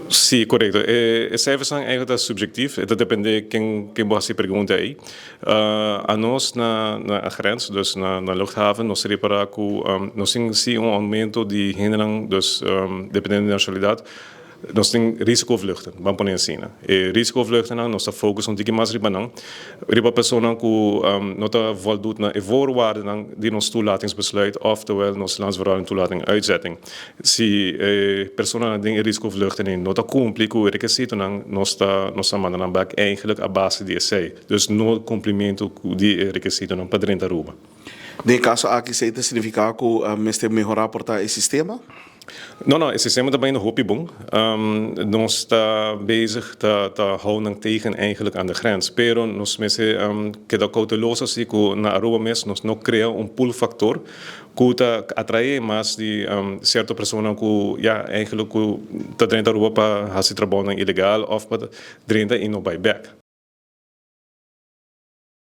Sí, correcto. Cijfers zijn eigenlijk subjectief. Dat depende de quem você pergunta aí. A nós na grens, dus na luchthaven, nós reparar que nós temos aumento de rendement, dus dependendo da nacionalidade. Nós temos risicovluchten, vamos pôr assim. E risicovluchten, nós estamos focussen um pouquinho mais riba riba pessoa que não está voldoet na voorwaarden die ons toelatingsbesluit, oftewel ons landsverhouding toelating uitzetting. Se pessoa tem risicovluchten não está cumprir com o requisito, nós estamos mandando back eigenlijk a base de essay. Dus no cumprimento de requisito não para dentro da Aruba. De caso aqui se significa que nós temos que melhorar o sistema? Não, esse sistema também nog hoop bom. Nós está bezig te houden tegen eigenlijk aan de grens. Pero nós mensen que da cauteloso assim que na Aruba mes nós não cria pull factor que ta atrai mais de certa pessoa que ja eigenlijk que ta dentro da Aruba para fazer trabalho ilegal of para dentro e no buy back.